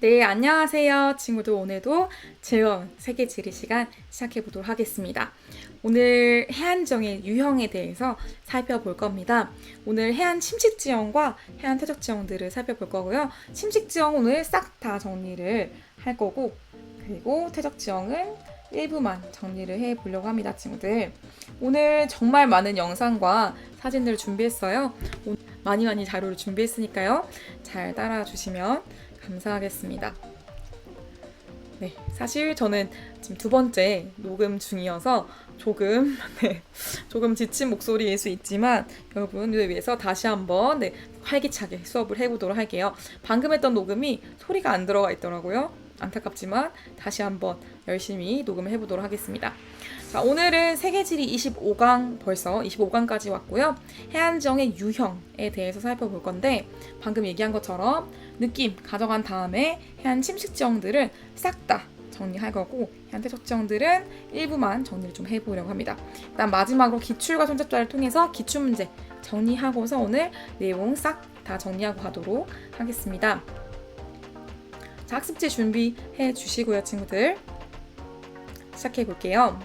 네, 안녕하세요. 친구들 오늘도 즐거운 세계지리 시간 시작해 보도록 하겠습니다. 오늘 해안지형의 유형에 대해서 살펴볼 겁니다. 오늘 해안 침식지형과 해안 퇴적지형들을 살펴볼 거고요. 침식지형 오늘 싹 다 정리를 할 거고, 그리고 퇴적지형은 일부만 정리를 해 보려고 합니다, 친구들. 오늘 정말 많은 영상과 사진들을 준비했어요. 많이 자료를 준비했으니까요. 잘 따라와 주시면 감사하겠습니다. 네, 사실 저는 지금 두 번째 녹음 중이어서 조금 지친 목소리일 수 있지만 여러분을 위해서 다시 한번 활기차게 수업을 해보도록 할게요. 방금 했던 녹음이 소리가 안 들어가 있더라고요. 안타깝지만 다시 한번 열심히 녹음을 해보도록 하겠습니다. 자, 오늘은 세계지리 25강 벌써 25강까지 왔고요. 해안지형의 유형에 대해서 살펴볼 건데 방금 얘기한 것처럼 느낌 가져간 다음에 해안 침식지형들은 싹 다 정리할 거고 해안 퇴적지형들은 일부만 정리를 좀 해보려고 합니다. 일단 마지막으로 기출과 손잡자를 통해서 기출문제 정리하고서 오늘 내용 싹 다 정리하고 가도록 하겠습니다. 자, 학습지 준비해 주시고요, 친구들. 시작해 볼게요.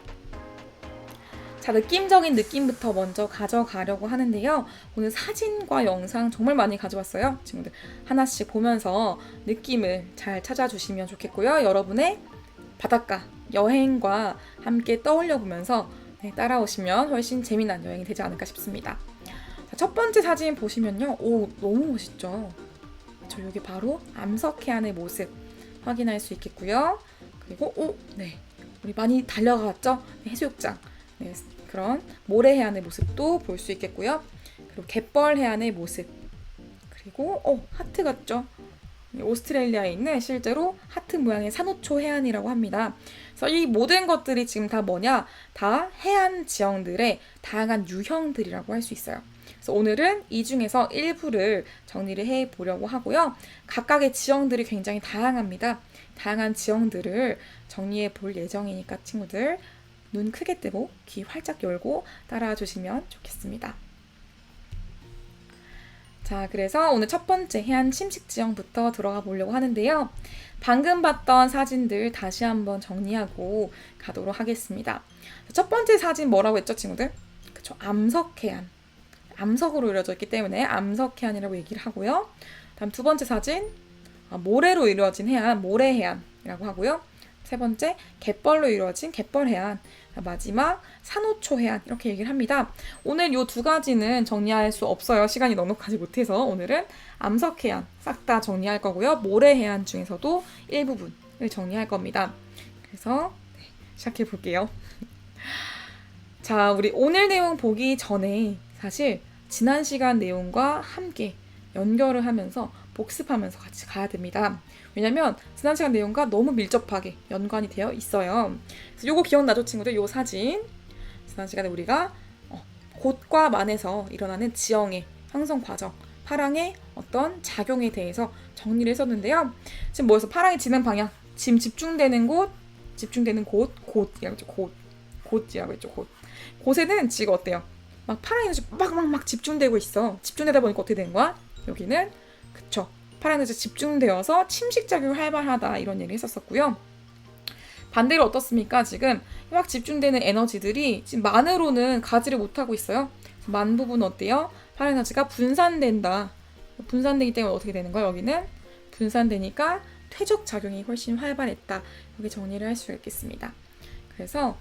자, 느낌적인 느낌부터 먼저 가져가려고 하는데요. 오늘 사진과 영상 정말 많이 가져왔어요. 친구들 하나씩 보면서 느낌을 잘 찾아주시면 좋겠고요. 여러분의 바닷가 여행과 함께 떠올려 보면서 따라오시면 훨씬 재미난 여행이 되지 않을까 싶습니다. 자, 첫 번째 사진 보시면요. 오, 너무 멋있죠? 저 여기 바로 암석해안의 모습 확인할 수 있겠고요. 그리고 우리 많이 달려갔죠? 해수욕장. 네, 그런 모래해안의 모습도 볼 수 있겠고요. 그리고 갯벌해안의 모습. 그리고 하트 같죠? 오스트레일리아에 있는 실제로 하트 모양의 산호초 해안이라고 합니다. 그래서 이 모든 것들이 지금 다 뭐냐? 다 해안 지형들의 다양한 유형들이라고 할 수 있어요. 그래서 오늘은 이 중에서 일부를 정리를 해 보려고 하고요. 각각의 지형들이 굉장히 다양합니다. 다양한 지형들을 정리해 볼 예정이니까 친구들 눈 크게 뜨고 귀 활짝 열고 따라와 주시면 좋겠습니다. 자, 그래서 오늘 첫 번째 해안 침식 지형부터 들어가 보려고 하는데요. 방금 봤던 사진들 다시 한번 정리하고 가도록 하겠습니다. 첫 번째 사진 뭐라고 했죠, 친구들? 그쵸, 암석해안. 암석으로 이루어져 있기 때문에 암석해안이라고 얘기를 하고요. 다음 두 번째 사진, 모래로 이루어진 해안, 모래해안이라고 하고요. 세 번째, 갯벌로 이루어진 갯벌해안. 마지막, 산호초 해안. 이렇게 얘기를 합니다. 오늘 이 두 가지는 정리할 수 없어요. 시간이 넉넉하지 못해서 오늘은 암석해안 싹 다 정리할 거고요. 모래해안 중에서도 일부분을 정리할 겁니다. 그래서 시작해 볼게요. 자, 우리 오늘 내용 보기 전에 사실 지난 시간 내용과 함께 연결을 하면서 복습하면서 같이 가야 됩니다. 왜냐면 지난 시간 내용과 너무 밀접하게 연관이 되어 있어요. 그래서 요거 기억나죠, 친구들? 요 사진. 지난 시간에 우리가 곧과 만에서 일어나는 지형의 형성 과정, 파랑의 어떤 작용에 대해서 정리를 했었는데요. 지금 뭐였어? 파랑이 지는 방향, 지금 집중되는 곳, 곧이라고 했죠. 곧이라고 했죠. 곳에는 지금 어때요? 막 파란 에너지 막 집중되고 있어. 집중되다 보니까 어떻게 되는 거야? 여기는 그쵸, 파란 에너지 집중되어서 침식작용이 활발하다 이런 얘기를 했었고요. 반대로 어떻습니까? 지금 막 집중되는 에너지들이 지금 만으로는 가지를 못하고 있어요. 만 부분 어때요? 파란 에너지가 분산된다. 분산되기 때문에 어떻게 되는 거야? 여기는 분산되니까 퇴적 작용이 훨씬 활발했다. 이렇게 정리를 할 수 있겠습니다. 그래서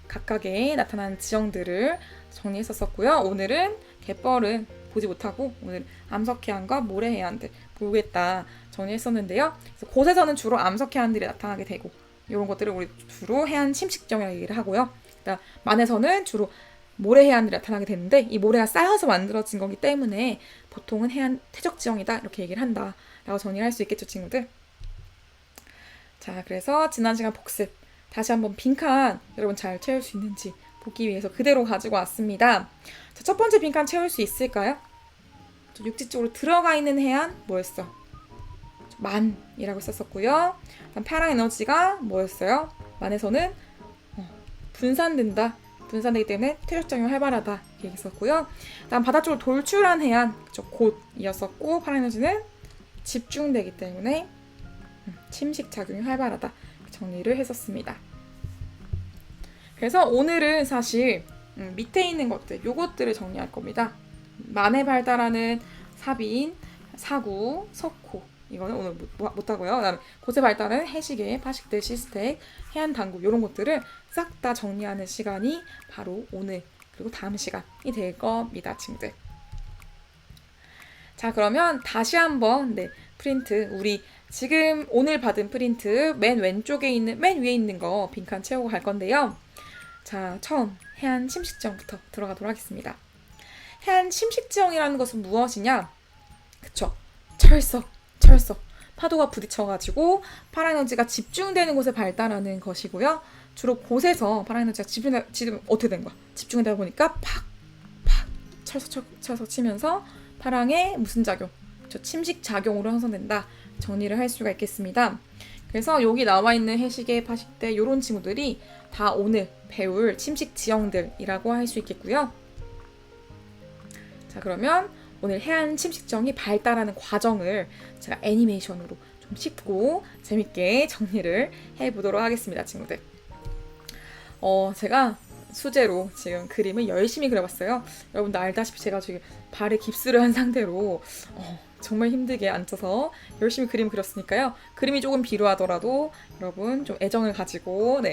각각의 나타나는 지형들을 정리했었고요. 오늘은 갯벌은 보지 못하고 오늘 암석해안과 모래해안들 보겠다 정리했었는데요. 그래서 곳에서는 주로 암석해안들이 나타나게 되고 이런 것들을 우리 주로 해안 침식지형이라고 얘기를 하고요. 그다음 만에서는 주로 모래해안들이 나타나게 되는데 이 모래가 쌓여서 만들어진 거기 때문에 보통은 해안 퇴적지형이다 이렇게 얘기를 한다라고 정리를 할 수 있겠죠, 친구들. 자, 그래서 지난 시간 복습 다시 한번 빈칸 여러분 잘 채울 수 있는지 보기 위해서 그대로 가지고 왔습니다. 자, 첫 번째 빈칸 채울 수 있을까요? 육지 쪽으로 들어가 있는 해안 뭐였어? 만이라고 썼었고요. 다음 파랑 에너지가 뭐였어요? 만에서는 분산된다. 분산되기 때문에 퇴적작용이 활발하다 이렇게 얘기했었고요. 다음 바다 쪽으로 돌출한 해안 곧이었었고 파랑 에너지는 집중되기 때문에 침식작용이 활발하다 정리를 했었습니다. 그래서 오늘은 사실 밑에 있는 것들, 요것들을 정리할 겁니다. 만에 발달하는 사비인, 사구, 석호, 이거는 오늘 못하고요. 그다음에 곳에 발달하는 해시계, 파식들, 시스텍, 해안당구 이런 것들을 싹 다 정리하는 시간이 바로 오늘 그리고 다음 시간이 될 겁니다, 친구들. 자, 그러면 다시 한번 프린트, 우리 지금 오늘 받은 프린트 맨 왼쪽에 있는, 맨 위에 있는 거 빈칸 채우고 갈 건데요. 자, 처음 해안 침식지형부터 들어가도록 하겠습니다. 해안 침식지형이라는 것은 무엇이냐? 그쵸, 철석. 파도가 부딪혀가지고 파라에너지가 집중되는 곳에 발달하는 것이고요. 주로 곳에서 파라에너지가 지금 어떻게 된 거야? 집중되다 보니까 팍 철석 치면서 파랑의 무슨 작용? 침식 작용으로 형성된다. 정리를 할 수가 있겠습니다. 그래서 여기 나와 있는 해시계, 파식대 이런 친구들이 다 오늘 배울 침식 지형들이라고 할 수 있겠고요. 자, 그러면 오늘 해안 침식지형이 발달하는 과정을 제가 애니메이션으로 좀 쉽고 재밌게 정리를 해보도록 하겠습니다, 친구들. 제가 수제로 지금 그림을 열심히 그려봤어요. 여러분도 알다시피 제가 지금 발에 깁스를 한 상태로 정말 힘들게 앉아서 열심히 그림 그렸으니까요. 그림이 조금 비루하더라도 여러분 좀 애정을 가지고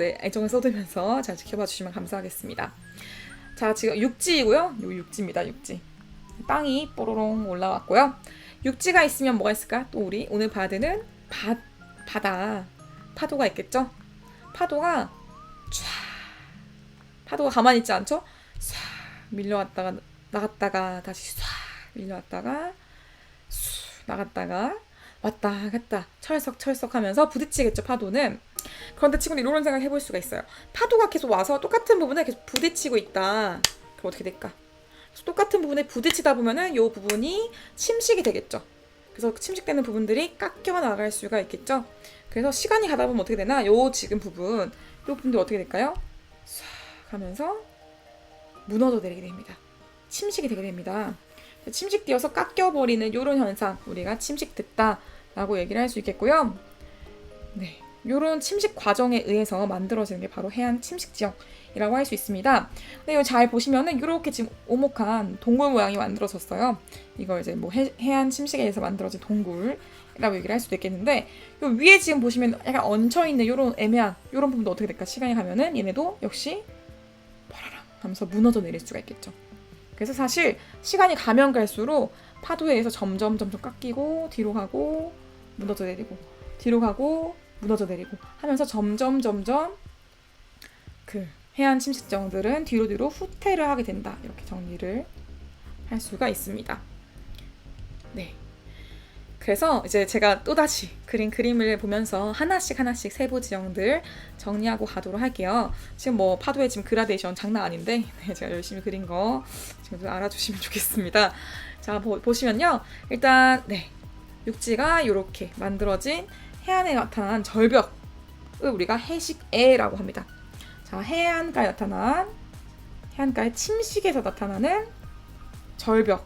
애정을 쏟으면서 잘 지켜봐 주시면 감사하겠습니다. 자, 지금 육지이고요. 요 육지입니다, 육지. 땅이 뽀로롱 올라왔고요. 육지가 있으면 뭐가 있을까? 또 우리 오늘 받는 바다, 파도가 있겠죠? 파도가 가만히 있지 않죠? 싹 밀려왔다가 나갔다가 다시 싹 밀려왔다가 나갔다가 왔다 갔다 철썩 하면서 부딪히겠죠, 파도는. 그런데 친구들 이런 생각 해볼 수가 있어요. 파도가 계속 와서 똑같은 부분에 계속 부딪히고 있다. 그럼 어떻게 될까? 똑같은 부분에 부딪히다 보면은 이 부분이 침식이 되겠죠. 그래서 침식되는 부분들이 깎여 나갈 수가 있겠죠. 그래서 시간이 가다 보면 어떻게 되나? 지금 부분, 이 부분들 어떻게 될까요? 싹 하면서 무너져 내리게 됩니다. 침식이 되게 됩니다. 침식되어서 깎여버리는 이런 현상, 우리가 침식됐다라고 얘기를 할 수 있겠고요. 네, 이런 침식 과정에 의해서 만들어지는 게 바로 해안 침식지형이라고 할 수 있습니다. 근데 이거 잘 보시면은 이렇게 지금 오목한 동굴 모양이 만들어졌어요. 이걸 이제 뭐 해안 침식에 의해서 만들어진 동굴이라고 얘기를 할 수도 있겠는데, 요 위에 지금 보시면 약간 얹혀있는 이런 애매한 이런 부분도 어떻게 될까? 시간이 가면은 얘네도 역시 파라랑 하면서 무너져 내릴 수가 있겠죠. 그래서 사실 시간이 가면 갈수록 파도에 의해서 점점 깎이고 뒤로 가고 무너져 내리고 뒤로 가고 무너져 내리고 하면서 점점 그 해안 침식지형들은 뒤로 후퇴를 하게 된다. 이렇게 정리를 할 수가 있습니다. 네. 그래서 이제 제가 또다시 그림을 보면서 하나씩 세부 지형들 정리하고 가도록 할게요. 지금 뭐 파도의 지금 그라데이션 장난 아닌데 제가 열심히 그린 거 지금 좀 알아주시면 좋겠습니다. 자, 보시면요. 일단 육지가 이렇게 만들어진 해안에 나타난 절벽을 우리가 해식애라고 합니다. 자, 해안가의 침식에서 나타나는 절벽이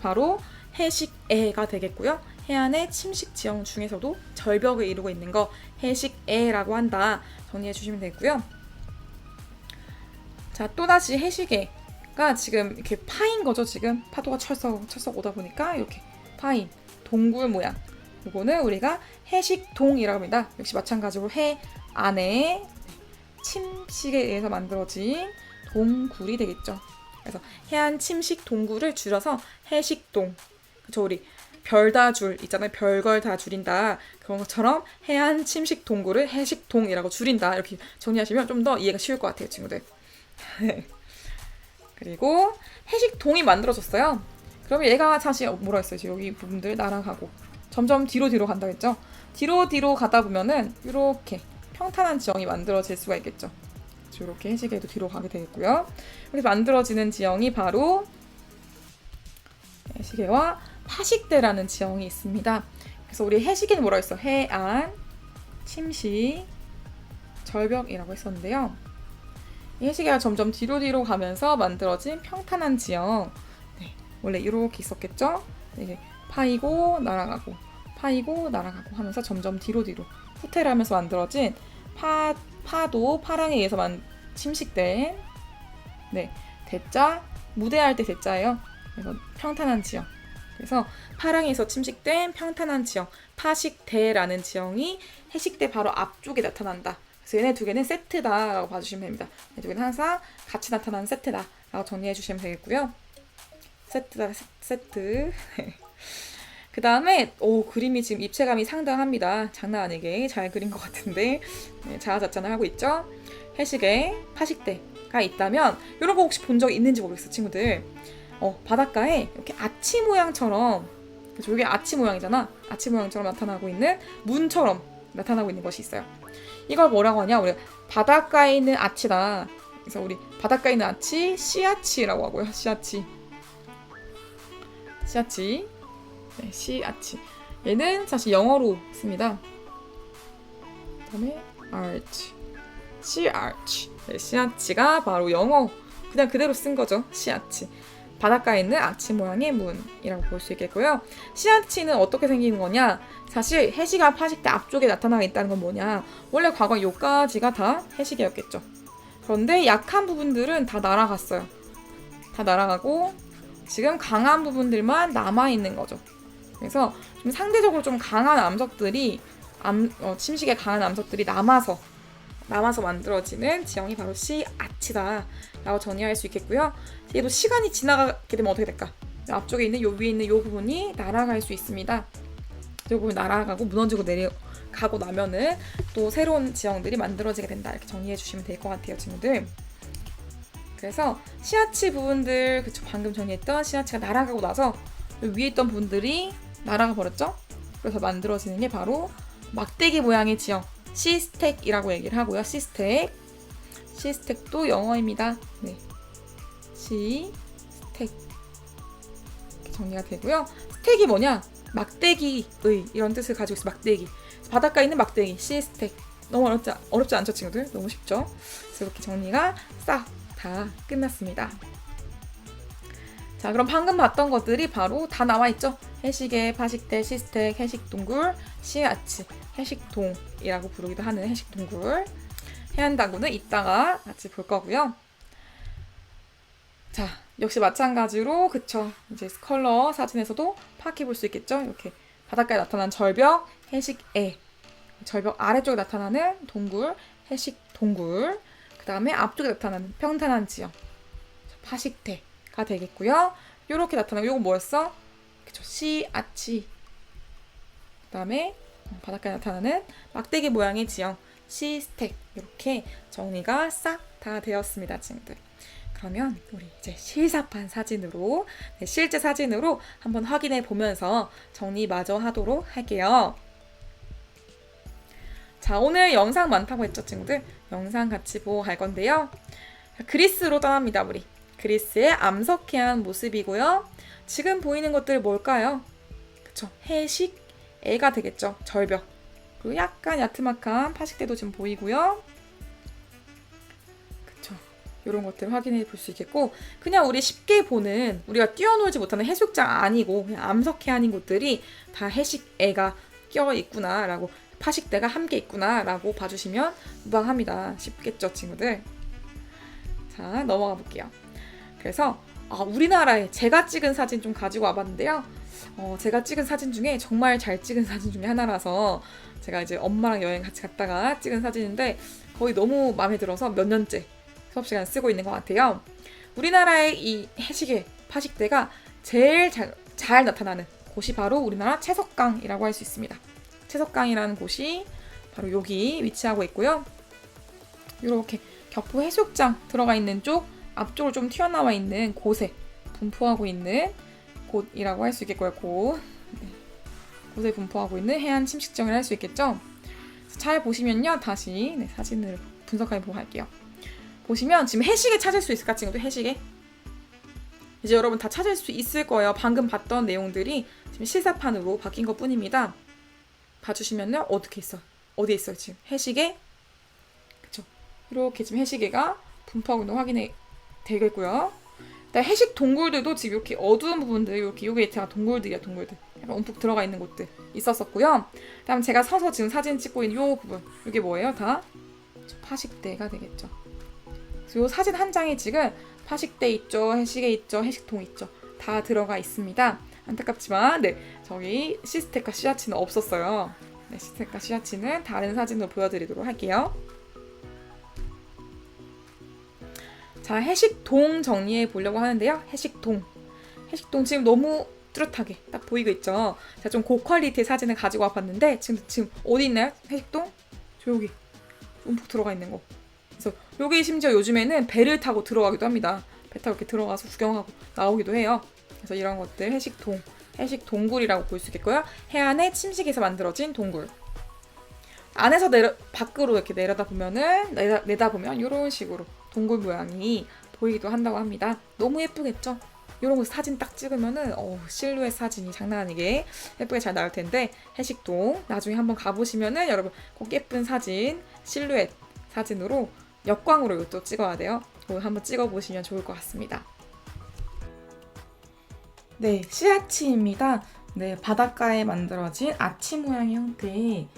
바로 해식애가 되겠고요. 해안의 침식 지형 중에서도 절벽을 이루고 있는 거 해식애라고 한다. 정리해 주시면 되고요. 자, 또다시 해식애가 지금 이렇게 파인 거죠. 지금 파도가 철썩 오다 보니까 이렇게 파인 동굴 모양. 이거는 우리가 해식동이라고 합니다. 역시 마찬가지로 해 안에 침식에 의해서 만들어진 동굴이 되겠죠. 그래서 해안 침식 동굴을 줄여서 해식동. 그쵸, 우리 별 다 줄 있잖아요. 별걸 다 줄인다. 그런 것처럼 해안 침식 동굴을 해식동이라고 줄인다. 이렇게 정리하시면 좀 더 이해가 쉬울 것 같아요, 친구들. 그리고 해식동이 만들어졌어요. 그러면 얘가 사실 뭐라 했어요? 지금 여기 부분들 날아가고 점점 뒤로 간다 했죠? 뒤로 가다 보면은 이렇게 평탄한 지형이 만들어질 수가 있겠죠. 이렇게 해식에도 뒤로 가게 되겠고요. 이렇게 만들어지는 지형이 바로 해식애와 파식대라는 지형이 있습니다. 그래서 우리 해식에는 뭐라고 했어? 해안, 침식, 절벽이라고 했었는데요. 이 해식애가 점점 뒤로 가면서 만들어진 평탄한 지형. 원래 이렇게 있었겠죠? 이게 파이고 날아가고 파이고 날아가고 하면서 점점 뒤로 후퇴를 하면서 만들어진 파도 파랑에 의해서 침식된 네, 대자, 무대할 때 대자예요. 그래서 평탄한 지형. 그래서 파랑에서 침식된 평탄한 지형, 파식대라는 지형이 해식대 바로 앞쪽에 나타난다. 그래서 얘네 두 개는 세트다라고 봐주시면 됩니다. 얘네 두 개는 항상 같이 나타나는 세트다라고 정리해 주시면 되겠고요. 세트다, 세트. 그 다음에 그림이 지금 입체감이 상당합니다. 장난 아니게 잘 그린 것 같은데 네, 자화자찬을 하고 있죠. 해식에 파식대가 있다면 이런 거 혹시 본 적 있는지 모르겠어 친구들. 바닷가에 이렇게 아치 모양처럼, 그렇죠? 이게 아치 모양이잖아. 아치 모양처럼 나타나고 있는 문처럼 나타나고 있는 것이 있어요. 이걸 뭐라고 하냐? 우리 바닷가에 있는 아치다. 그래서 우리 바닷가에 있는 아치 시아치라고 하고요. 시아치. 네, 시아치. 얘는 사실 영어로 씁니다. 그다음에 arch, 시아치. 네, 시아치가 바로 영어 그냥 그대로 쓴 거죠. 시아치. 바닷가에 있는 아치 모양의 문이라고 볼 수 있겠고요. 시아치는 어떻게 생기는 거냐? 사실 해시가 파식대 앞쪽에 나타나 있다는 건 뭐냐? 원래 과거 요까지가 다 해시계였겠죠. 그런데 약한 부분들은 다 날아갔어요. 다 날아가고 지금 강한 부분들만 남아있는 거죠. 그래서 좀 상대적으로 좀 강한 암석들이 침식에 강한 암석들이 남아서 만들어지는 지형이 바로 시아치다 라고 정의할 수 있겠고요. 얘도 시간이 지나가게 되면 어떻게 될까? 앞쪽에 있는 요 위에 있는 요 부분이 날아갈 수 있습니다. 이 부분이 날아가고 무너지고 내려가고 나면은 또 새로운 지형들이 만들어지게 된다 이렇게 정의해 주시면 될 것 같아요 친구들. 그래서 시아치 부분들, 그쵸, 방금 정리했던 시아치가 날아가고 나서 위에 있던 부분들이 날아가 버렸죠? 그래서 만들어지는 게 바로 막대기 모양의 지형, 시스텍이라고 얘기를 하고요. 시스텍도 영어입니다. 네, 시스텍 이렇게 정리가 되고요. 스텍이 뭐냐? 막대기의 이런 뜻을 가지고 있어. 막대기. 바닷가에 있는 막대기, 시스텍. 너무 어렵지 않죠 친구들? 너무 쉽죠? 그래서 이렇게 정리가 싹 다 끝났습니다. 자, 그럼 방금 봤던 것들이 바로 다 나와있죠? 해식의 파식대, 시스텍, 해식동굴, 시아치, 해식동이라고 부르기도 하는 해식동굴. 해안다구는 이따가 같이 볼 거고요. 자, 역시 마찬가지로 그쵸? 이제 컬러 사진에서도 파악해 볼 수 있겠죠? 이렇게 바닷가에 나타난 절벽, 해식애, 절벽 아래쪽에 나타나는 동굴, 해식동굴, 그 다음에 앞쪽에 나타나는 평탄한 지형, 파식대가 되겠고요. 이렇게 나타나고 이건 뭐였어? 그쵸? 시아치. 그 다음에 바닷가에 나타나는 막대기 모양의 지형, 시스텍. 이렇게 정리가 싹 다 되었습니다 친구들. 그러면 우리 이제 실사판 사진으로, 네, 실제 사진으로 한번 확인해 보면서 정리 마저 하도록 할게요. 자, 오늘 영상 많다고 했죠 친구들? 영상 같이 보고 갈 건데요. 그리스로 떠납니다 우리. 그리스의 암석해안 모습이고요. 지금 보이는 것들 뭘까요? 그쵸, 해식, 애가 되겠죠. 절벽. 그리고 약간 야트막한 파식대도 지금 보이고요. 그쵸, 이런 것들 확인해 볼 수 있겠고, 그냥 우리 쉽게 보는, 우리가 뛰어놀지 못하는 해수욕장 아니고 그냥 암석해안인 곳들이 다 해식, 애가 껴 있구나 라고, 파식대가 함께 있구나 라고 봐주시면 무방합니다. 쉽겠죠 친구들? 자, 넘어가 볼게요. 그래서 우리나라에 제가 찍은 사진 좀 가지고 와봤는데요. 제가 찍은 사진 중에 정말 잘 찍은 사진 중에 하나라서 제가 이제 엄마랑 여행 같이 갔다가 찍은 사진인데 거의 너무 마음에 들어서 몇 년째 수업 시간 쓰고 있는 것 같아요. 우리나라의 이 해식의 파식대가 제일 잘 나타나는 곳이 바로 우리나라 채석강이라고 할 수 있습니다. 채석강이라는 곳이 바로 여기 위치하고 있고요. 이렇게 격포 해수욕장 들어가 있는 쪽 앞쪽으로 좀 튀어나와 있는 곳에 분포하고 있는 곳이라고 할 수 있겠고요. 곳에 분포하고 있는 해안 침식지형을 할 수 있겠죠. 잘 보시면요, 다시 사진을 분석해 보고 할게요. 보시면 지금 해식에 찾을 수 있을까 친구들? 해식에 이제 여러분 다 찾을 수 있을 거예요. 방금 봤던 내용들이 지금 실사판으로 바뀐 것 뿐입니다. 봐주시면요, 어떻게 있어? 어디에 있어요 지금? 해식에, 그쵸? 이렇게 지금 해식에가 분포하고 있는 거 확인이 되겠고요. 해식 동굴들도 지금 이렇게 어두운 부분들, 이렇게 요게 제가 동굴들이야, 동굴들. 약간 움푹 들어가 있는 곳들 있었었고요. 그다음 제가 서서 지금 사진 찍고 있는 요 부분, 이게 뭐예요? 다 파식대가 되겠죠. 그래서 요 사진 한 장에 지금 파식대 있죠, 해식에 있죠, 해식통 있죠. 다 들어가 있습니다. 안타깝지만 저기 시스텍과 시아치는 없었어요. 시스텍과 시아치는 다른 사진으로 보여드리도록 할게요. 자, 해식동 정리해 보려고 하는데요. 해식동 지금 너무 뚜렷하게 딱 보이고 있죠. 제가 좀 고퀄리티의 사진을 가지고 와봤는데 지금 어디 있나요? 해식동? 저 여기 움푹 들어가 있는 거. 그래서 여기 심지어 요즘에는 배를 타고 들어가기도 합니다. 배 타고 이렇게 들어가서 구경하고 나오기도 해요. 그래서 이런 것들 해식 동굴이라고 볼 수 있겠고요. 해안의 침식에서 만들어진 동굴. 안에서 밖으로 이렇게 내다보면 이런 식으로 동굴 모양이 보이기도 한다고 합니다. 너무 예쁘겠죠? 이런 거 사진 딱 찍으면은 실루엣 사진이 장난 아니게 예쁘게 잘 나올 텐데 해식동 나중에 한번 가보시면은 여러분 꼭 예쁜 사진 실루엣 사진으로 역광으로 이것도 찍어야 돼요. 오늘 한번 찍어보시면 좋을 것 같습니다. 네, 시아치입니다. 네, 바닷가에 만들어진 아치 모양의 형태의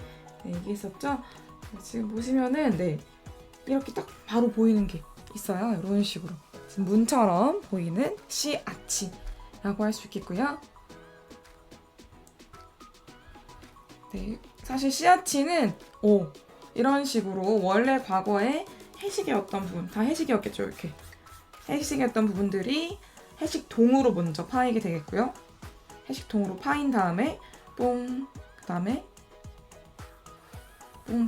이게 있었죠? 지금 보시면은 이렇게 딱 바로 보이는 게 있어요. 이런 식으로 지금 문처럼 보이는 시아치라고 할 수 있겠고요. 네, 사실 시아치는 이런 식으로 원래 과거에 해식이었던 부분, 다 해식이었겠죠. 이렇게 해식이었던 부분들이 해식동으로 먼저 파이게 되겠고요. 해식동으로 파인 다음에 그다음에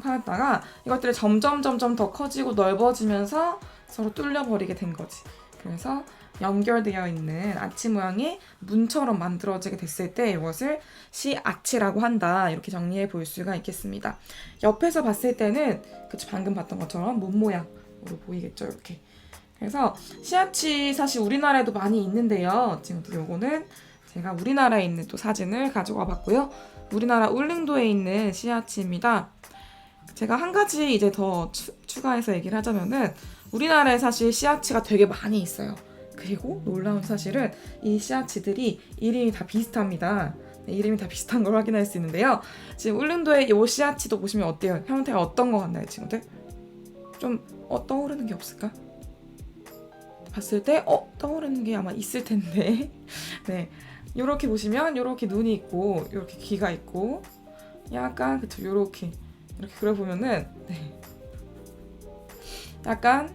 파였다가 이것들이 점점 더 커지고 넓어지면서 서로 뚫려버리게 된 거지. 그래서 연결되어 있는 아치 모양의 문처럼 만들어지게 됐을 때 이것을 시아치라고 한다. 이렇게 정리해 볼 수가 있겠습니다. 옆에서 봤을 때는 방금 봤던 것처럼 문 모양으로 보이겠죠. 이렇게. 그래서 시아치 사실 우리나라에도 많이 있는데요. 지금 요거는 제가 우리나라에 있는 또 사진을 가지고 와봤고요. 우리나라 울릉도에 있는 시아치입니다. 제가 한 가지 이제 더 추가해서 얘기를 하자면은 우리나라에 사실 시아치가 되게 많이 있어요. 그리고 놀라운 사실은 이 시아치들이 이름이 다 비슷합니다. 이름이 다 비슷한 걸 확인할 수 있는데요. 지금 울릉도의 이 시아치도 보시면 어때요? 형태가 어떤 거 같나요, 친구들? 좀 떠오르는 게 없을까? 봤을 때 떠오르는 게 아마 있을 텐데 네, 요렇게 보시면 요렇게 눈이 있고 요렇게 귀가 있고 약간 요렇게 이렇게 그려보면은 약간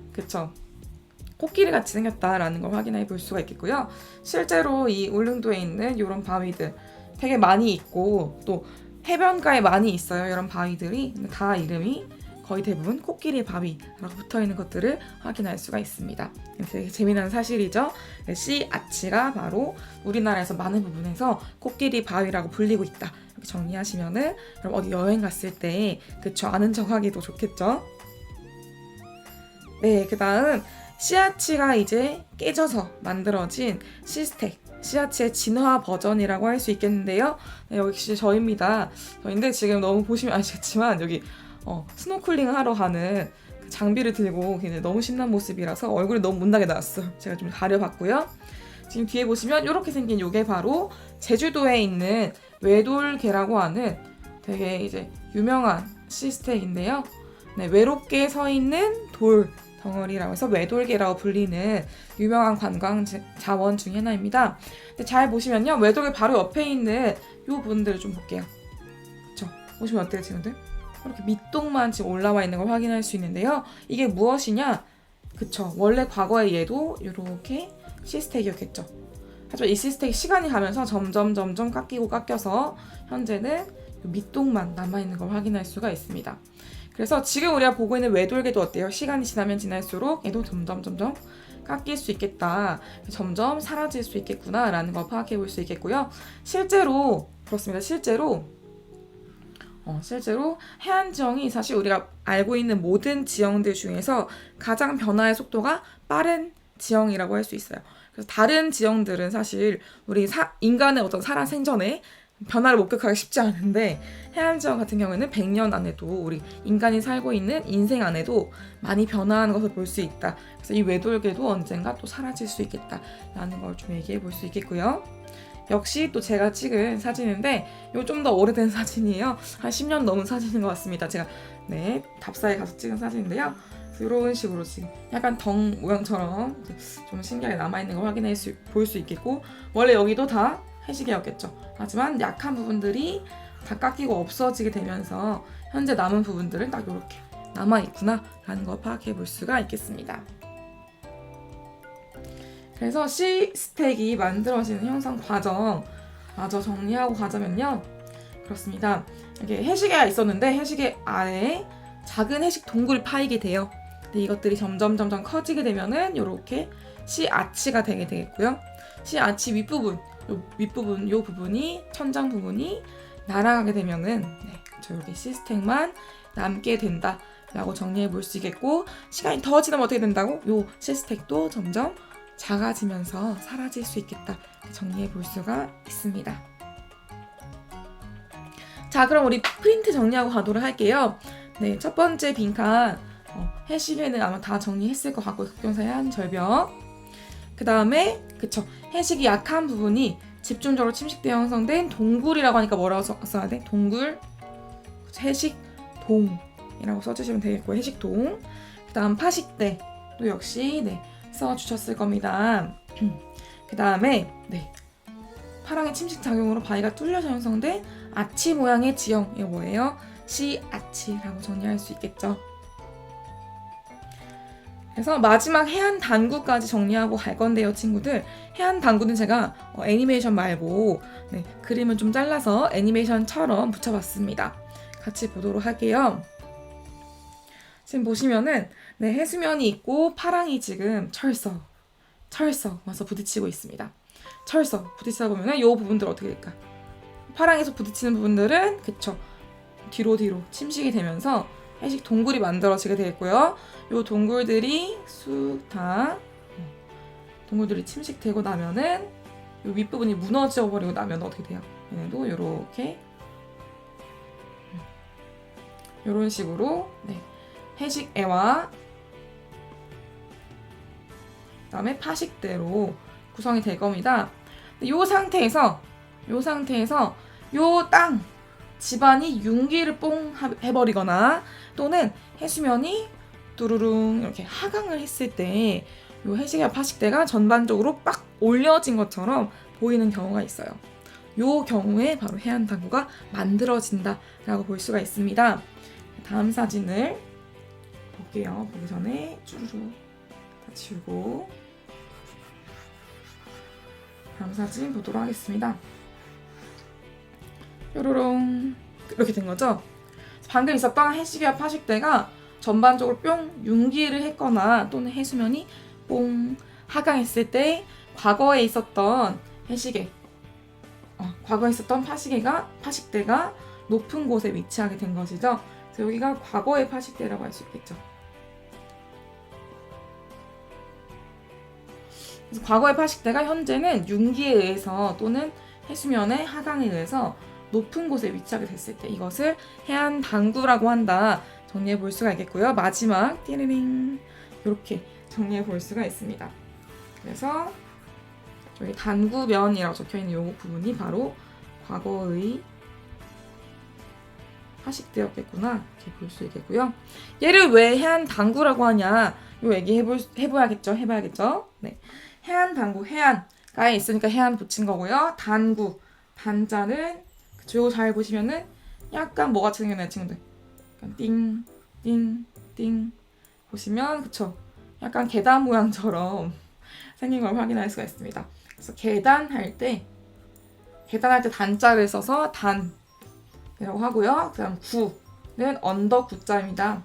코끼리 같이 생겼다라는 걸 확인해 볼 수가 있겠고요. 실제로 이 울릉도에 있는 이런 바위들 되게 많이 있고 또 해변가에 많이 있어요. 이런 바위들이 다 이름이 거의 대부분 코끼리 바위라고 붙어있는 것들을 확인할 수가 있습니다. 되게 재미난 사실이죠. 시아치가 바로 우리나라에서 많은 부분에서 코끼리 바위라고 불리고 있다. 이렇게 정리하시면은 그럼 어디 여행 갔을 때 아는 척하기도 좋겠죠. 네, 그 다음 시아치가 이제 깨져서 만들어진 시스텍, 시아치의 진화 버전이라고 할 수 있겠는데요. 네, 역시 저입니다. 저인데 지금 너무 보시면 아시겠지만 여기 스노클링 하러 가는 장비를 들고 굉장히 너무 신난 모습이라서 얼굴이 너무 못나게 나왔어요. 제가 좀 가려봤고요. 지금 뒤에 보시면 이렇게 생긴 이게 바로 제주도에 있는 외돌개라고 하는 되게 이제 유명한 시스텍인데요. 네, 외롭게 서 있는 돌 덩어리라고 해서 외돌개라고 불리는 유명한 관광 자원 중에 하나입니다. 근데 잘 보시면요, 외돌개 바로 옆에 있는 이 부분들을 좀 볼게요. 그쵸? 보시면 어때요, 친구들? 이렇게 밑동만 지금 올라와 있는 걸 확인할 수 있는데요. 이게 무엇이냐? 그쵸? 원래 과거에 얘도 이렇게 시스텍이었겠죠. 하지만 이 시스텍이 시간이 가면서 점점 깎여서 현재는 밑동만 남아있는 걸 확인할 수가 있습니다. 그래서 지금 우리가 보고 있는 외돌개도 어때요? 시간이 지나면 지날수록 얘도 점점 깎일 수 있겠다. 점점 사라질 수 있겠구나 라는 걸 파악해 볼 수 있겠고요. 실제로 그렇습니다. 실제로 해안지형이 사실 우리가 알고 있는 모든 지형들 중에서 가장 변화의 속도가 빠른 지형이라고 할 수 있어요. 그래서 다른 지형들은 사실 우리 인간의 어떤 살아생전에 변화를 목격하기 쉽지 않은데 해안지형 같은 경우에는 100년 안에도 우리 인간이 살고 있는 인생 안에도 많이 변화하는 것을 볼 수 있다. 그래서 이 외돌개도 언젠가 또 사라질 수 있겠다라는 걸 좀 얘기해 볼 수 있겠고요. 역시 또 제가 찍은 사진인데 이거 좀 더 오래된 사진이에요. 한 10년 넘은 사진인 것 같습니다. 제가 답사에 가서 찍은 사진인데요. 이런 식으로 지금 약간 덩 모양처럼 좀 신기하게 남아있는 걸 볼 수 있겠고, 원래 여기도 다 해시계였겠죠. 하지만 약한 부분들이 다 깎이고 없어지게 되면서 현재 남은 부분들은 딱 이렇게 남아있구나 라는 걸 파악해 볼 수가 있겠습니다. 그래서 C 스택이 만들어지는 형성 과정 마저 정리하고 가자면요, 그렇습니다. 이렇게 해시계가 있었는데 해시계 아래에 작은 해식 동굴이 파이게 돼요. 근데 이것들이 점점 커지게 되면은 이렇게 C 아치가 되게 되겠고요. C 아치 윗부분, 요 부분이 천장 부분이 날아가게 되면은 이렇게 C 스택만 남게 된다라고 정리해 볼 수 있겠고, 시간이 더 지나면 어떻게 된다고? 요 C 스택도 점점 작아지면서 사라질 수 있겠다 정리해 볼 수가 있습니다. 자, 그럼 우리 프린트 정리하고 가도록 할게요. 첫 번째 빈칸 해시계는 아마 다 정리했을 것 같고, 극경사 해안 절벽. 그 다음에 해식이 약한 부분이 집중적으로 침식되어 형성된 동굴이라고 하니까 뭐라고 써야 돼? 동굴, 해식동이라고 써주시면 되겠고, 해식동. 그 다음 파식대 또 역시 써주셨을 겁니다. 그 다음에 파랑의 침식 작용으로 바위가 뚫려서 형성된 아치 모양의 지형, 이거 뭐예요? C 아치라고 정리할 수 있겠죠. 그래서 마지막 해안 단구까지 정리하고 갈 건데요, 친구들. 해안 단구는 제가 애니메이션 말고 그림을 좀 잘라서 애니메이션처럼 붙여봤습니다. 같이 보도록 할게요. 지금 보시면은 해수면이 있고 파랑이 지금 철썩 와서 부딪히고 있습니다. 철썩 부딪히다 보면은 이 부분들 어떻게 될까? 파랑에서 부딪히는 부분들은 뒤로 침식이 되면서 해식 동굴이 만들어지게 되겠고요. 이 동굴들이 동굴들이 침식되고 나면은 이 윗부분이 무너져 버리고 나면 어떻게 돼요? 얘네도 이렇게 이런 식으로 해식애와 그다음에 파식대로 구성이 될 겁니다. 이 상태에서 요 땅 집안이 융기를 뽕 해버리거나 또는 해수면이 뚜루룽 이렇게 하강을 했을 때 요 해식이와 파식대가 전반적으로 빡 올려진 것처럼 보이는 경우가 있어요. 요 경우에 바로 해안 단구가 만들어진다라고 볼 수가 있습니다. 다음 사진을 볼게요. 보기 전에 쭈루루 다 지우고 다음 사진 보도록 하겠습니다. 뾰로롱 이렇게 된 거죠. 방금 있었던 해시계와 파식대가 전반적으로 뿅 융기를 했거나 또는 해수면이 뽕 하강했을 때 과거에 있었던 해시계, 과거에 있었던 파식대가 높은 곳에 위치하게 된 것이죠. 그래서 여기가 과거의 파식대라고 할 수 있겠죠. 그래서 과거의 파식대가 현재는 융기에 의해서 또는 해수면의 하강에 의해서 높은 곳에 위치하게 됐을 때 이것을 해안 단구라고 한다 정리해 볼 수가 있겠고요. 마지막 띠리링 이렇게 정리해 볼 수가 있습니다. 그래서 여기 단구면이라고 적혀있는 이 부분이 바로 과거의 파식대였겠구나 이렇게 볼 수 있겠고요. 얘를 왜 해안 단구라고 하냐 요 얘기 해봐야겠죠. 해안 단구, 해안가에 있으니까 해안 붙인 거고요. 단구, 단자는 요거 잘 보시면은 약간 뭐 같이 생겼나요, 친구들? 약간 띵 보시면 약간 계단 모양처럼 생긴 걸 확인할 수가 있습니다. 그래서 계단할 때 단자를 써서 단이라고 하고요. 그다음 구는 언덕 구자입니다.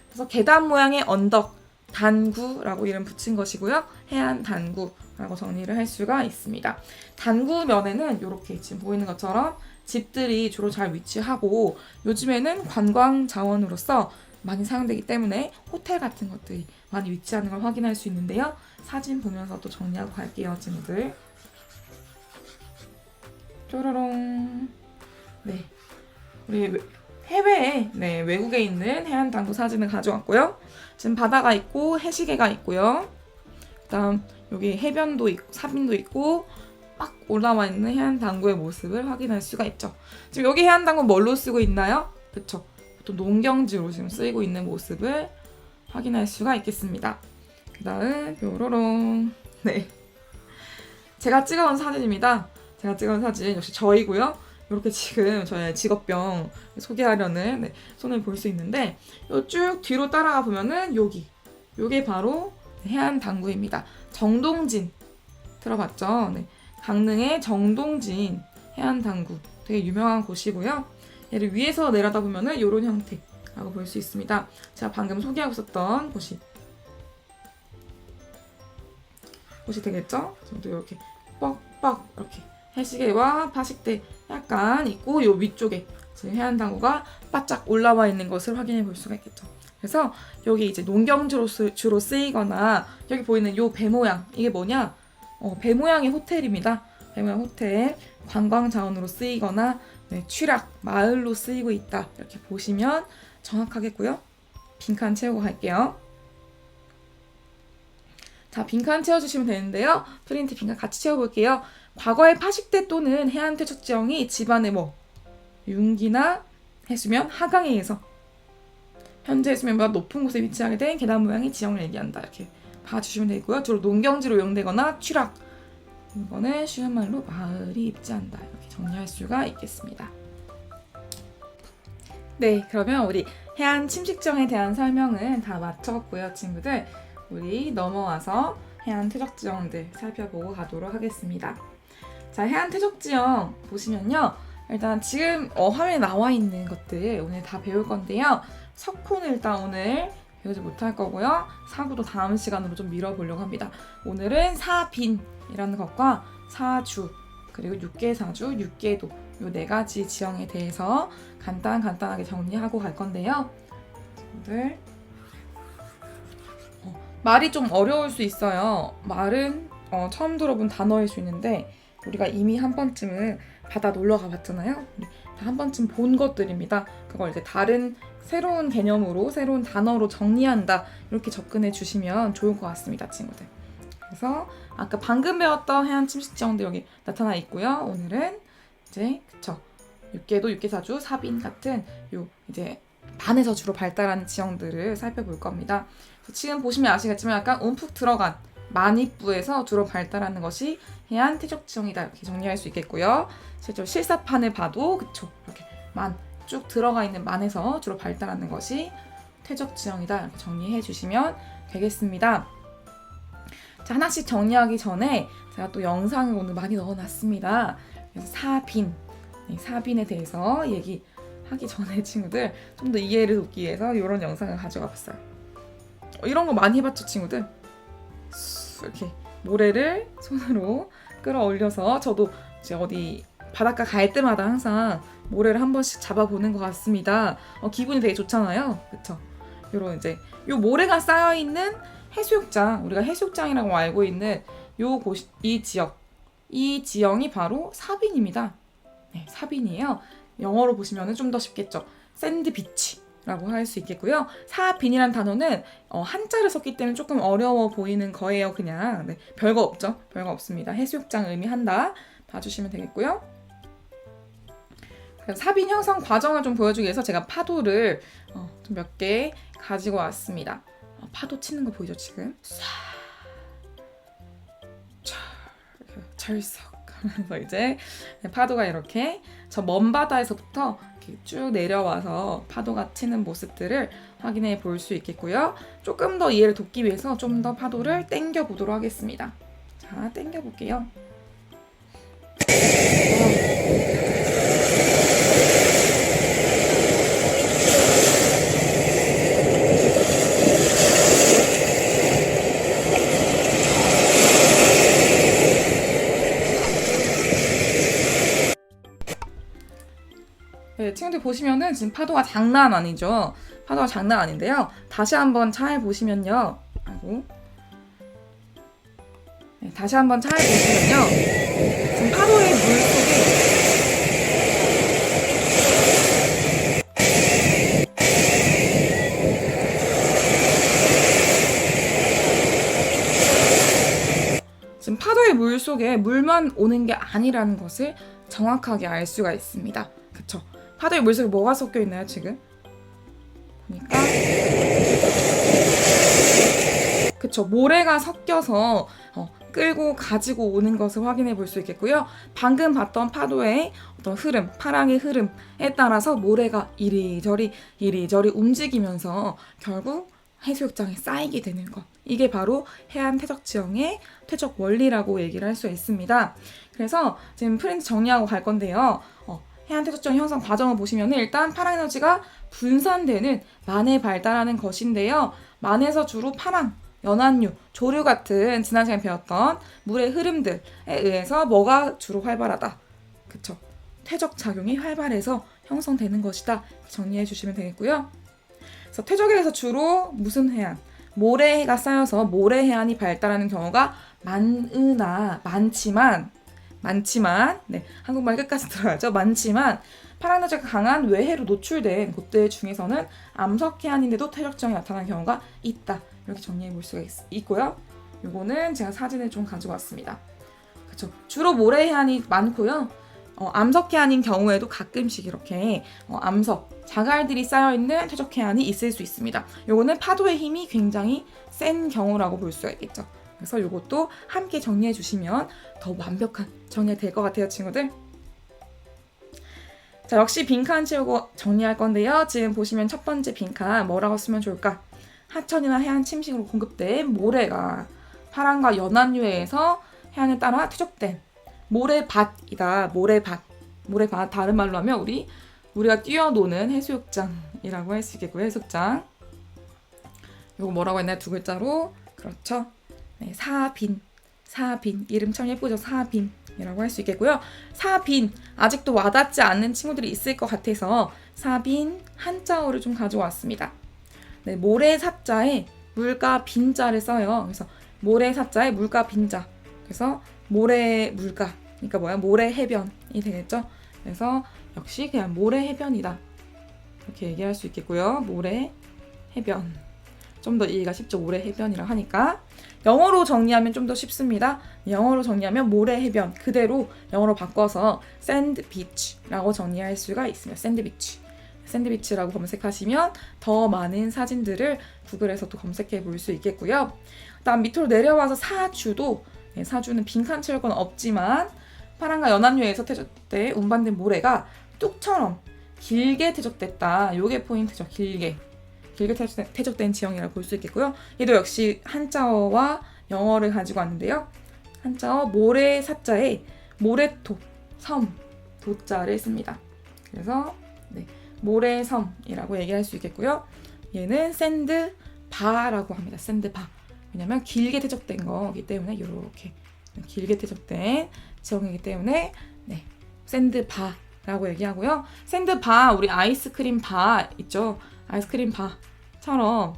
그래서 계단 모양의 언덕 단구라고 이름 붙인 것이고요. 해안 단구라고 정리를 할 수가 있습니다. 단구면에는 이렇게 지금 보이는 것처럼 집들이 주로 잘 위치하고 요즘에는 관광 자원으로서 많이 사용되기 때문에 호텔 같은 것들이 많이 위치하는 걸 확인할 수 있는데요. 사진 보면서 또 정리하고 갈게요, 친구들. 뾰로롱. 네, 우리 해외에, 네, 외국에 있는 해안당구 사진을 가져왔고요. 지금 바다가 있고 해시계가 있고요. 그다음 여기 해변도 있고 사빈도 있고 막 올라와 있는 해안당구의 모습을 확인할 수가 있죠. 지금 여기 해안당구 뭘로 쓰고 있나요? 그쵸? 보통 농경지로 지금 쓰이고 있는 모습을 확인할 수가 있겠습니다. 그다음 뾰로롱. 네, 제가 찍어온 사진입니다. 제가 찍어온 사진 역시 저이고요. 이렇게 지금 저의 직업병 소개하려는, 네, 손을 볼 수 있는데 쭉 뒤로 따라가 보면은 요게 바로 해안당구입니다. 정동진 들어봤죠? 네, 강릉의 정동진 해안당구 되게 유명한 곳이고요. 얘를 위에서 내려다 보면은 이런 형태라고 볼 수 있습니다. 제가 방금 소개하고 있었던 곳이 되겠죠? 지금도 이렇게 뻑뻑 이렇게 해시계와 파식대 약간 있고 요 위쪽에 지금 해안당구가 바짝 올라와 있는 것을 확인해 볼 수가 있겠죠. 그래서 여기 이제 농경주로 주로 쓰이거나 여기 보이는 요 배 모양, 이게 뭐냐? 배 모양의 호텔입니다. 배 모양 호텔, 관광 자원으로 쓰이거나, 네, 취락, 마을로 쓰이고 있다. 이렇게 보시면 정확하겠고요. 빈칸 채우고 갈게요. 자, 빈칸 채워주시면 되는데요. 프린트 빈칸 같이 채워볼게요. 과거의 파식대 또는 해안퇴적지형이 집안의 융기나 해수면 하강에 의해서 현재 해수면보다 높은 곳에 위치하게 된 계단 모양의 지형을 얘기한다. 이렇게 봐주시면 되고요. 주로 농경지로 이용되거나 취락, 이거는 쉬운 말로 마을이 입지한다. 이렇게 정리할 수가 있겠습니다. 네, 그러면 우리 해안 침식지형에 대한 설명은 다 마쳤고요, 친구들. 우리 넘어와서 해안 퇴적지형들 살펴보고 가도록 하겠습니다. 자, 해안 퇴적지형 보시면요, 일단 지금 화면에 나와 있는 것들 오늘 다 배울 건데요. 석호는 일단 오늘 배우지 못할 거고요. 사구도 다음 시간으로 좀 미뤄보려고 합니다. 오늘은 사빈이라는 것과 사주, 그리고 육계사주, 육계도 이 네 가지 지형에 대해서 간단하게 정리하고 갈 건데요. 친구들, 말이 좀 어려울 수 있어요. 말은 처음 들어본 단어일 수 있는데 우리가 이미 한 번쯤은 바다 놀러 가봤잖아요. 다 한 번쯤 본 것들입니다. 그걸 이제 다른 새로운 개념으로, 새로운 단어로 정리한다, 이렇게 접근해 주시면 좋을 것 같습니다, 친구들. 그래서 아까 방금 배웠던 해안 침식지형도 여기 나타나 있고요. 오늘은 이제 육계도, 육계사주, 사빈 같은 요 이제 반에서 주로 발달하는 지형들을 살펴볼 겁니다. 지금 보시면 아시겠지만 약간 움푹 들어간 만입부에서 주로 발달하는 것이 해안 퇴적지형이다, 이렇게 정리할 수 있겠고요. 실제로 실사판을 봐도 이렇게 쭉 들어가 있는 만에서 주로 발달하는 것이 퇴적지형이다, 이렇게 정리해 주시면 되겠습니다. 자, 하나씩 정리하기 전에 제가 또 영상을 오늘 많이 넣어놨습니다. 그래서 사빈에 대해서 얘기하기 전에 친구들 좀 더 이해를 돕기 위해서 이런 영상을 가져가 봤어요. 이런 거 많이 해봤죠, 친구들? 이렇게 모래를 손으로 끌어올려서, 저도 이제 어디 바닷가 갈 때마다 항상 모래를 한 번씩 잡아보는 것 같습니다. 기분이 되게 좋잖아요, 그쵸? 요런 이제 요 모래가 쌓여 있는 해수욕장, 우리가 해수욕장이라고 알고 있는 이 지형이 바로 사빈입니다. 네, 사빈이에요. 영어로 보시면 좀 더 쉽겠죠. 샌드 비치라고 할 수 있겠고요. 사빈이란 단어는 한자를 썼기 때문에 조금 어려워 보이는 거예요. 그냥, 네, 별거 없죠. 별거 없습니다. 해수욕장 의미한다 봐주시면 되겠고요. 사빈 형성 과정을 좀 보여주기 위해서 제가 파도를 좀 몇 개 가지고 왔습니다. 파도 치는 거 보이죠, 지금? 철석 하면서 이제 파도가 이렇게 저 먼 바다에서부터 이렇게 쭉 내려와서 파도가 치는 모습들을 확인해 볼 수 있겠고요. 조금 더 이해를 돕기 위해서 좀 더 파도를 당겨 보도록 하겠습니다. 자, 당겨 볼게요. 네, 친구들 보시면은 지금 파도가 장난 아니죠? 파도가 장난 아닌데요. 다시 한번 잘 보시면요. 네, 다시 한번 잘 보시면요. 지금 파도의 물 속에 쪽에 물만 오는 게 아니라는 것을 정확하게 알 수가 있습니다. 그쵸? 파도에 물속에 뭐가 섞여 있나요, 지금? 보니까 그쵸, 모래가 섞여서 끌고 가지고 오는 것을 확인해 볼 수 있겠고요. 방금 봤던 파도의 어떤 흐름, 파랑의 흐름에 따라서 모래가 이리저리 움직이면서 결국 해수욕장에 쌓이게 되는 것. 이게 바로 해안 퇴적 지형의 퇴적 원리라고 얘기를 할 수 있습니다. 그래서 지금 프린트 정리하고 갈 건데요. 해안 퇴적 지형 형성 과정을 보시면 일단 파랑 에너지가 분산되는 만에 발달하는 것인데요. 만에서 주로 파랑, 연안류, 조류 같은 지난 시간에 배웠던 물의 흐름들에 의해서 뭐가 주로 활발하다. 그쵸? 퇴적 작용이 활발해서 형성되는 것이다. 정리해 주시면 되겠고요. 그래서 퇴적에 의해서 주로 무슨 해안? 모래가 쌓여서 모래해안이 발달하는 경우가 많지만 네, 한국말 끝까지 들어야죠. 많지만 파랑에너지가 강한 외해로 노출된 곳들 중에서는 암석해안인데도 퇴적 지형이 나타나는 경우가 있다. 이렇게 정리해 볼 수가 있고요. 요거는 제가 사진을 좀 가지고 왔습니다. 그쵸? 주로 모래해안이 많고요. 암석해안인 경우에도 가끔씩 이렇게 암석, 자갈들이 쌓여있는 퇴적해안이 있을 수 있습니다. 요거는 파도의 힘이 굉장히 센 경우라고 볼 수가 있겠죠. 그래서 요것도 함께 정리해 주시면 더 완벽한 정리가 될 것 같아요, 친구들. 자, 역시 빈칸 채우고 정리할 건데요. 지금 보시면 첫 번째 빈칸 뭐라고 쓰면 좋을까? 하천이나 해안 침식으로 공급된 모래가 파랑과 연안류에서 해안을 따라 퇴적된 모래밭이다. 모래밭 다른 말로 하면 우리가 뛰어노는 해수욕장이라고 할 수 있겠고요. 해수욕장. 요거 뭐라고 했나요? 두 글자로. 그렇죠. 네, 사빈 이름 참 예쁘죠? 사빈이라고 할 수 있겠고요. 사빈 아직도 와닿지 않는 친구들이 있을 것 같아서 사빈 한자어를 좀 가져왔습니다. 네, 모래 사자에 물가 빈자를 써요. 그래서 모래 사자에 물가 빈자. 그래서 모래 물가. 그러니까 뭐야? 모래 해변이 되겠죠? 그래서 역시 그냥 모래 해변이다. 이렇게 얘기할 수 있겠고요. 모래 해변. 좀 더 이해가 쉽죠? 모래 해변이라 하니까. 영어로 정리하면 좀 더 쉽습니다. 영어로 정리하면 모래 해변 그대로 영어로 바꿔서 샌드 비치라고 정리할 수가 있습니다. 샌드비치라고 검색하시면 더 많은 사진들을 구글에서도 검색해 볼 수 있겠고요. 다음 밑으로 내려와서 사주도, 사주는 빈칸 채울 건 없지만 파랑과 연안류에서 퇴적돼 운반된 모래가 뚝처럼 길게 퇴적됐다. 요게 포인트죠. 길게 퇴적된 지형이라고 볼 수 있겠고요. 얘도 역시 한자어와 영어를 가지고 왔는데요. 한자어 모래 사자에 모래톱, 섬, 도자를 씁니다. 그래서 네, 모래섬이라고 얘기할 수 있겠고요. 얘는 샌드바라고 합니다. 샌드바. 왜냐면 길게 퇴적된 거기 때문에 이렇게 길게 퇴적된 지형이기 때문에 네, 샌드바라고 얘기하고요. 샌드바, 우리 아이스크림 바 있죠? 아이스크림 바처럼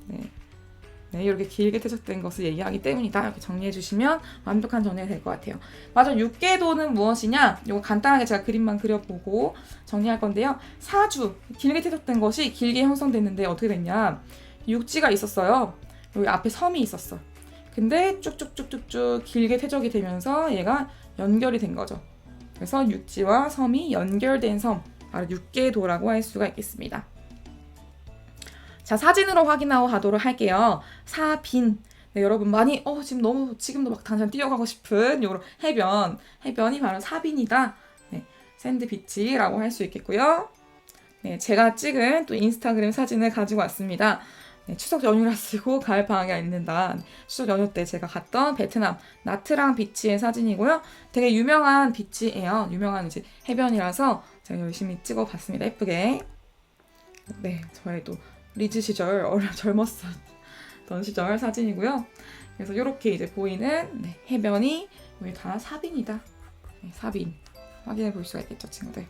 네, 이렇게 길게 퇴적된 것을 얘기하기 때문이다. 이렇게 정리해 주시면 완벽한 정리가 될 것 같아요. 맞아, 육계도는 무엇이냐? 이거 간단하게 제가 그림만 그려보고 정리할 건데요. 사주, 길게 퇴적된 것이 길게 형성됐는데 어떻게 됐냐? 육지가 있었어요. 여기 앞에 섬이 있었어. 근데 쭉쭉쭉쭉쭉 길게 퇴적이 되면서 얘가 연결이 된 거죠. 그래서 육지와 섬이 연결된 섬, 바로 육계도라고 할 수가 있겠습니다. 자, 사진으로 확인하고 가도록 할게요. 사빈. 네, 여러분 많이 지금도 막 당장 뛰어가고 싶은 요런 해변이 바로 사빈이다. 네, 샌드비치라고 할 수 있겠고요. 네, 제가 찍은 또 인스타그램 사진을 가지고 왔습니다. 네, 추석 연휴라 쓰고 가을 방학에 있는다. 추석 연휴 때 제가 갔던 베트남 나트랑 비치의 사진이고요. 되게 유명한 비치예요. 유명한 이제 해변이라서 제가 열심히 찍어봤습니다. 예쁘게. 네, 저의 또 리즈 시절 젊었던 시절 사진이고요. 그래서 이렇게 이제 보이는 네, 해변이 여기 다 사빈이다. 네, 사빈 확인해 볼 수가 있겠죠, 친구들.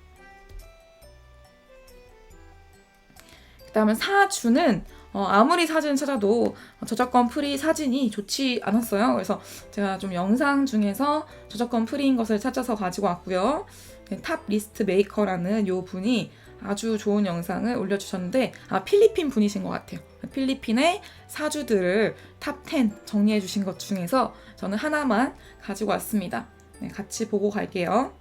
그다음에 사주는 아무리 사진을 찾아도 저작권 프리 사진이 좋지 않았어요. 그래서 제가 좀 영상 중에서 저작권 프리인 것을 찾아서 가지고 왔고요. 네, 탑 리스트 메이커라는 요 분이 아주 좋은 영상을 올려주셨는데 필리핀 분이신 것 같아요. 필리핀의 사주들을 탑 10 정리해 주신 것 중에서 저는 하나만 가지고 왔습니다. 네, 같이 보고 갈게요.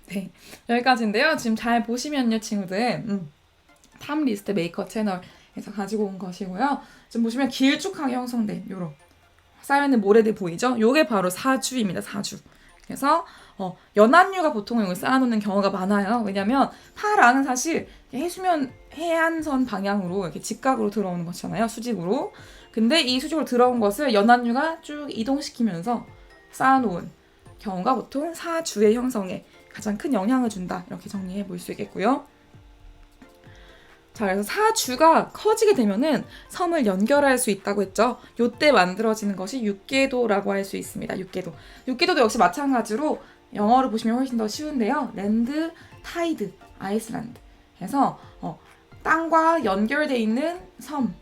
네, 여기까지인데요. 지금 잘 보시면요, 친구들. 탑리스트 메이커 채널에서 가지고 온 것이고요. 지금 보시면 길쭉하게 형성된 요런 쌓여있는 모래들 보이죠? 요게 바로 사주입니다. 사주. 그래서 연안류가 보통 이걸 쌓아놓는 경우가 많아요. 왜냐면 파랑은 사실 해수면 해안선 방향으로 이렇게 직각으로 들어오는 것이잖아요. 수직으로. 근데 이 수직으로 들어온 것을 연안류가 쭉 이동시키면서 쌓아놓은 경우가 보통 사주의 형성에 가장 큰 영향을 준다. 이렇게 정리해 볼 수 있겠고요. 자, 그래서 사주가 커지게 되면은 섬을 연결할 수 있다고 했죠. 요때 만들어지는 것이 육계도라고 할 수 있습니다. 육계도. 육계도도 역시 마찬가지로 영어로 보시면 훨씬 더 쉬운데요. 랜드, 타이드, 아이슬란드. 그래서 땅과 연결되어 있는 섬.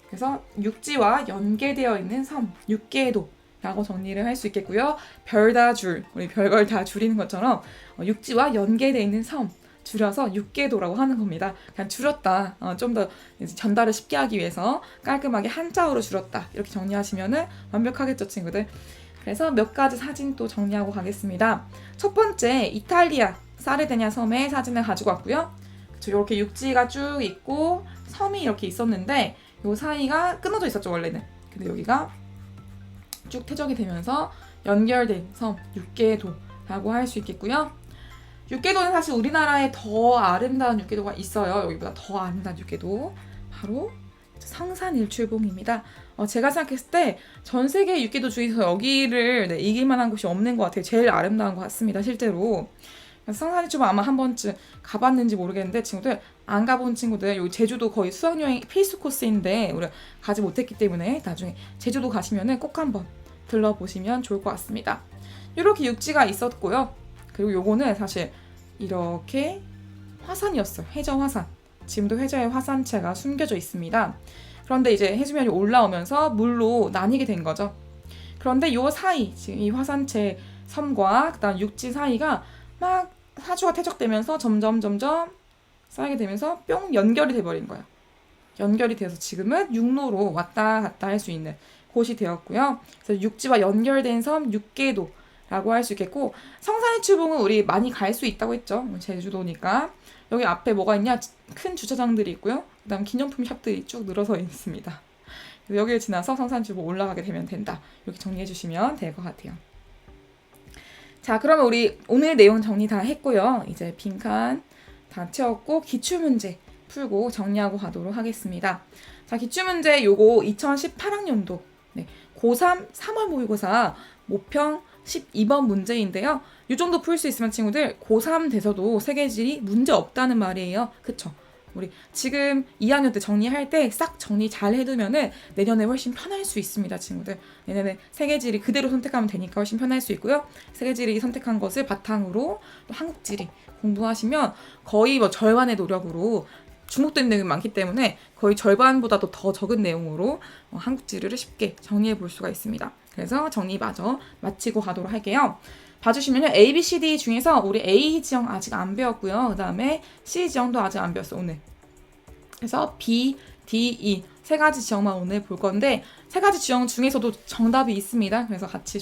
그래서 육지와 연계되어 있는 섬, 육계도라고 정리를 할 수 있겠고요. 별 다 줄, 우리 별걸 다 줄이는 것처럼 육지와 연계되어 있는 섬. 줄여서 육계도라고 하는 겁니다. 그냥 줄였다. 좀 더 전달을 쉽게 하기 위해서 깔끔하게 한자어로 줄였다. 이렇게 정리하시면 완벽하겠죠, 친구들. 그래서 몇 가지 사진 또 정리하고 가겠습니다. 첫 번째, 이탈리아 사르데냐 섬의 사진을 가지고 왔고요. 이렇게 육지가 쭉 있고 섬이 이렇게 있었는데 이 사이가 끊어져 있었죠, 원래는. 근데 여기가 쭉 퇴적이 되면서 연결된 섬, 육계도라고 할 수 있겠고요. 육계도는 사실 우리나라에 더 아름다운 육계도가 있어요. 여기보다 더 아름다운 육계도. 바로 성산일출봉입니다. 제가 생각했을 때 전 세계 육계도 중에서 여기를 이길 만한 곳이 없는 것 같아요. 제일 아름다운 것 같습니다, 실제로. 성산일출봉 아마 한 번쯤 가봤는지 모르겠는데 친구들, 안 가본 친구들, 여기 제주도 거의 수학여행 필수 코스인데 우리 가지 못했기 때문에 나중에 제주도 가시면은 꼭 한번 들러보시면 좋을 것 같습니다. 이렇게 육지가 있었고요. 그리고 요거는 사실 이렇게 화산이었어요. 해저 화산. 지금도 해저의 화산체가 숨겨져 있습니다. 그런데 이제 해수면이 올라오면서 물로 나뉘게 된 거죠. 그런데 요 사이, 지금 이 화산체 섬과 그다음 육지 사이가 막 사주가 퇴적되면서 점점 쌓이게 되면서 뿅 연결이 돼버린 거예요. 연결이 돼서 지금은 육로로 왔다 갔다 할 수 있는 곳이 되었고요. 그래서 육지와 연결된 섬 육계도 라고 할 수 있겠고, 성산일출봉은 우리 많이 갈 수 있다고 했죠. 제주도니까. 여기 앞에 뭐가 있냐? 큰 주차장들이 있고요. 그 다음 기념품 샵들이 쭉 늘어서 있습니다. 여기를 지나서 성산일출봉 올라가게 되면 된다. 이렇게 정리해 주시면 될 것 같아요. 자, 그러면 우리 오늘 내용 정리 다 했고요. 이제 빈칸 다 채웠고 기출문제 풀고 정리하고 가도록 하겠습니다. 자, 기출문제 요거 2018학년도 고3 3월 모의고사 모평 12번 문제인데요. 이 정도 풀 수 있으면 친구들 고3 돼서도 세계지리 문제 없다는 말이에요. 그쵸? 우리 지금 2학년 때 정리할 때 싹 정리 잘 해두면은 내년에 훨씬 편할 수 있습니다, 친구들. 내년에 세계지리 그대로 선택하면 되니까 훨씬 편할 수 있고요. 세계지리 선택한 것을 바탕으로 또 한국지리 공부하시면 거의 절반의 노력으로 중복된 내용이 많기 때문에 거의 절반보다도 더 적은 내용으로 한국지리를 쉽게 정리해 볼 수가 있습니다. 그래서 정리마저 마치고 가도록 할게요. 봐주시면요. A, B, C, D 중에서 우리 A 지형 아직 안 배웠고요. 그 다음에 C 지형도 아직 안 배웠어, 오늘. 그래서 B, D, E 세 가지 지형만 오늘 볼 건데 세 가지 지형 중에서도 정답이 있습니다. 그래서 같이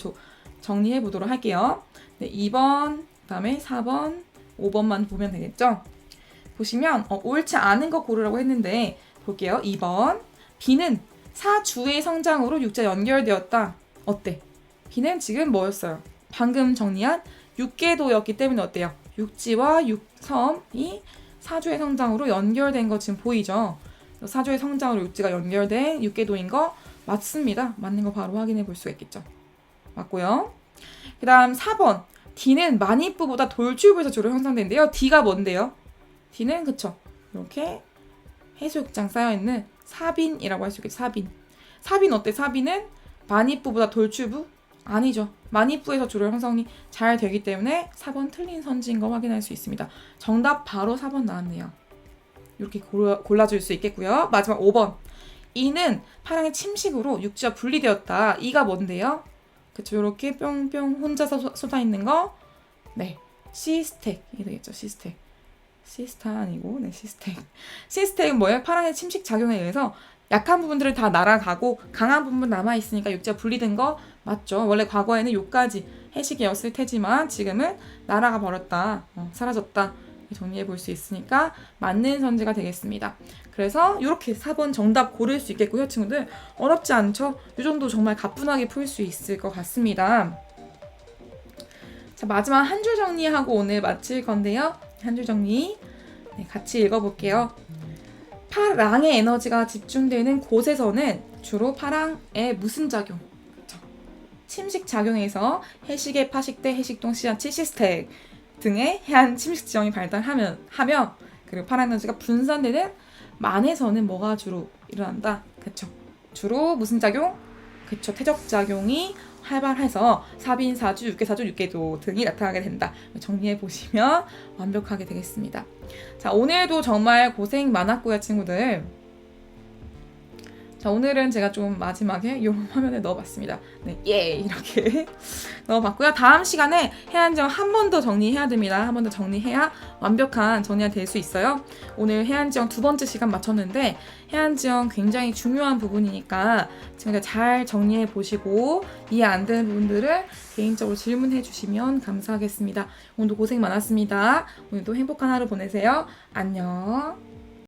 정리해 보도록 할게요. 네, 2번, 그 다음에 4번, 5번만 보면 되겠죠? 보시면 옳지 않은 거 고르라고 했는데 볼게요. 2번. B는 사주의 성장으로 육지와 연결되었다. 어때? B는 지금 뭐였어요? 방금 정리한 육계도였기 때문에 어때요? 육지와 섬이 사주의 성장으로 연결된 거 지금 보이죠? 사주의 성장으로 육지가 연결된 육계도인 거 맞습니다. 맞는 거 바로 확인해 볼 수가 있겠죠? 맞고요. 그 다음 4번. D는 만입부보다 돌출부에서 주로 형성된대요. D가 뭔데요? D는 그쵸. 이렇게 해수욕장 쌓여있는 사빈이라고 할 수 있겠죠. 사빈. 사빈 어때? 사빈은 만입부보다 돌출부? 아니죠. 만입부에서 주로 형성이 잘 되기 때문에 4번 틀린 선지인 거 확인할 수 있습니다. 정답 바로 4번 나왔네요. 이렇게 골라줄 수 있겠고요. 마지막 5번. 이는 파랑의 침식으로 육지와 분리되었다. 이가 뭔데요? 그쵸. 이렇게 뿅뿅 혼자서 쏟아있는 거. 네. 시스텍. 이게 되겠죠. 시스텍. 시스타 아니고, 네, 시스텍. 시스텍은 뭐예요? 파랑의 침식 작용에 의해서 약한 부분들을 다 날아가고 강한 부분 남아있으니까 육지가 분리된 거 맞죠? 원래 과거에는 요까지 해식이었을 테지만 지금은 날아가 버렸다. 사라졌다. 정리해 볼 수 있으니까 맞는 선지가 되겠습니다. 그래서 이렇게 4번 정답 고를 수 있겠고요. 친구들 어렵지 않죠? 이 정도 정말 가뿐하게 풀 수 있을 것 같습니다. 자, 마지막 한 줄 정리하고 오늘 마칠 건데요. 한 줄 정리 네, 같이 읽어볼게요. 파랑의 에너지가 집중되는 곳에서는 주로 파랑의 무슨 작용? 그쵸. 침식 작용에서 해식의 파식대, 해식동, 씨앗치, 시스텍 등의 해안 침식 지형이 발달하며 그리고 파랑 에너지가 분산되는 만에서는 뭐가 주로 일어난다? 그쵸. 주로 무슨 작용? 그쵸. 태적 작용이 활발해서 사빈, 사주, 육개사주, 육개도 등이 나타나게 된다. 정리해 보시면 완벽하게 되겠습니다. 자, 오늘도 정말 고생 많았고요, 친구들. 자, 오늘은 제가 좀 마지막에 이런 화면에 넣어봤습니다. 네, 예! 이렇게 넣어봤고요. 다음 시간에 해안지형 한 번 더 정리해야 됩니다. 한 번 더 정리해야 완벽한 정리가 될 수 있어요. 오늘 해안지형 두 번째 시간 마쳤는데 해안지형 굉장히 중요한 부분이니까 친구들 잘 정리해 보시고 이해 안 되는 부분들을 개인적으로 질문해 주시면 감사하겠습니다. 오늘도 고생 많았습니다. 오늘도 행복한 하루 보내세요. 안녕.